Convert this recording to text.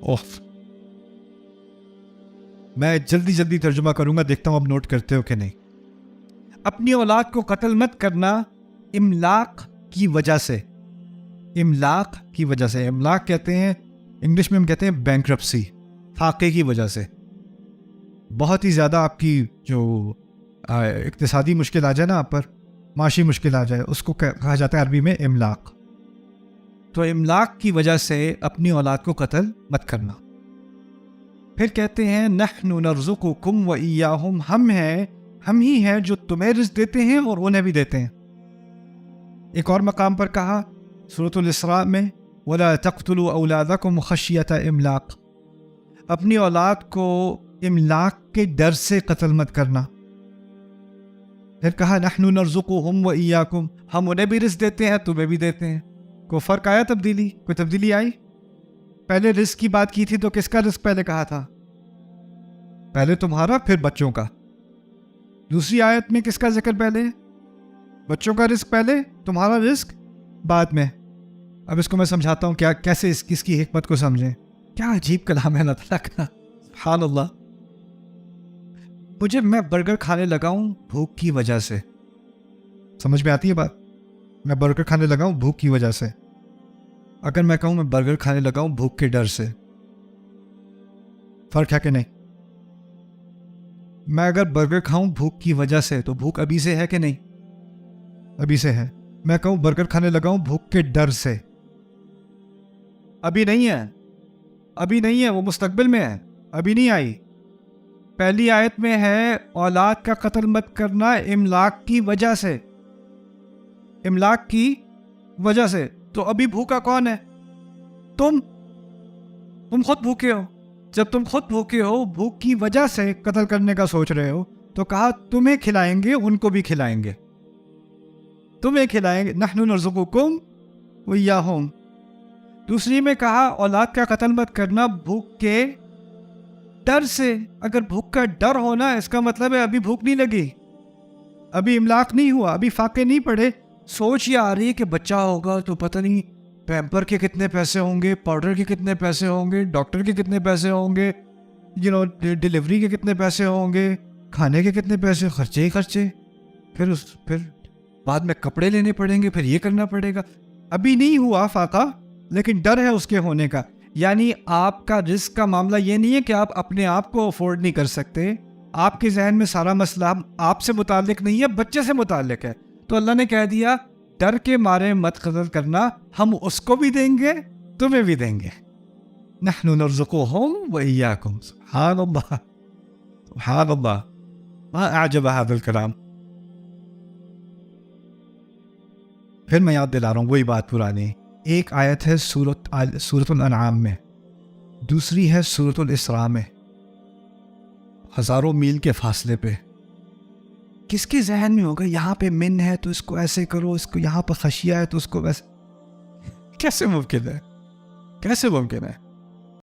اوف، میں جلدی ترجمہ کروں گا، دیکھتا ہوں اب نوٹ کرتے ہو کہ نہیں. اپنی اولاد کو قتل مت کرنا املاق کی وجہ سے. املاق کی وجہ سے، املاق کہتے ہیں انگلش میں، ہم کہتے ہیں بینکرپسی، فاقے کی وجہ سے. بہت ہی زیادہ آپ کی جو اقتصادی مشکل آ جائے نا، آپ پر معاشی مشکل آ جائے، اس کو کہا جاتا ہے عربی میں املاق. تو املاق کی وجہ سے اپنی اولاد کو قتل مت کرنا. پھر کہتے ہیں نحن نرزقکم و ایاہم، ہم ہی ہیں جو تمہیں رزق دیتے ہیں اور انہیں بھی دیتے ہیں. ایک اور مقام پر کہا سورۃ الاسراء میں وَلَا تَقْتُلُوا أَوْلَادَكُمْ خَشْيَةَ إِمْلَاقٍ، اپنی اولاد کو املاق کے ڈر سے قتل مت کرنا. پھر کہا نحن نرزقہم و ایاکم، ہم انہیں بھی رزق دیتے ہیں تمہیں بھی دیتے ہیں. کوئی فرق آیا؟ کوئی تبدیلی آئی؟ پہلے رزق کی بات کی تھی تو کس کا رزق پہلے کہا تھا؟ پہلے تمہارا، پھر بچوں کا. دوسری آیت میں کس کا ذکر پہلے؟ بچوں کا رزق پہلے، تمہارا رزق بعد میں. اب اس کو میں سمجھاتا ہوں کیسے اس کی حکمت کو سمجھیں. کیا عجیب کلام ہے اللہ تعالیٰ کا، سبحان اللہ. میں برگر کھانے لگا ہوں بھوک کی وجہ سے. سمجھ میں آتی ہے بات؟ میں برگر کھانے لگا ہوں بھوک کی وجہ سے. اگر میں کہوں میں برگر کھانے لگا ہوں بھوک کے ڈر سے، فرق ہے کہ نہیں؟ میں اگر برگر کھاؤں بھوک کی وجہ سے تو بھوک ابھی سے ہے کہ نہیں؟ ابھی سے ہے. میں کہوں برگر کھانے لگا ہوں بھوک کے ڈر سے، ابھی نہیں ہے، وہ مستقبل میں ہے، ابھی نہیں آئی. پہلی آیت میں ہے اولاد کا قتل مت کرنا املاق کی وجہ سے، املاق کی وجہ سے. تو ابھی بھوکا کون ہے؟ تم خود بھوکے ہو. جب تم خود بھوکے ہو، بھوک کی وجہ سے قتل کرنے کا سوچ رہے ہو، تو کہا تمہیں کھلائیں گے، ان کو بھی کھلائیں گے، تمہیں کھلائیں گے. نحن نرزقکم و ایاہم. دوسری میں کہا اولاد کا قتل مت کرنا بھوک کے ڈر سے. اگر بھوک کا ڈر ہونا، اس کا مطلب ہے ابھی بھوک نہیں لگی، ابھی املاق نہیں ہوا، ابھی فاقے نہیں پڑے. سوچ یہ آ رہی ہے کہ بچہ ہوگا تو پتہ نہیں پیمپر کے کتنے پیسے ہوں گے، پاؤڈر کے کتنے پیسے ہوں گے، ڈاکٹر کے کتنے پیسے ہوں گے، ڈیلیوری کے کتنے پیسے ہوں گے، کھانے کے کتنے پیسے، خرچے ہی خرچے. پھر بعد میں کپڑے لینے پڑیں گے، پھر یہ کرنا پڑے گا. ابھی نہیں ہوا فاقہ، لیکن ڈر ہے اس کے ہونے کا. یعنی آپ کا رزق کا معاملہ یہ نہیں ہے کہ آپ اپنے آپ کو افورڈ نہیں کر سکتے. آپ کے ذہن میں سارا مسئلہ آپ سے متعلق نہیں ہے، بچے سے متعلق ہے. تو اللہ نے کہہ دیا ڈر کے مارے مت قتل کرنا، ہم اس کو بھی دیں گے، تمہیں بھی دیں گے. نحن نرزقہم و ایاکم. سبحان اللہ، سبحان اللہ، ما اعجب هذا الکلام. پھر میں یاد دلا رہا ہوں وہی بات پرانی. ایک آیت ہے سورۃ الانعام میں، دوسری ہے سورۃ الاسراء میں، ہزاروں میل کے فاصلے پہ. کس کے ذہن میں ہوگا یہاں پہ من ہے تو اس کو ایسے کرو، اس کو یہاں پہ خشیہ ہے تو اس کو ویسے؟ کیسے ممکن ہے؟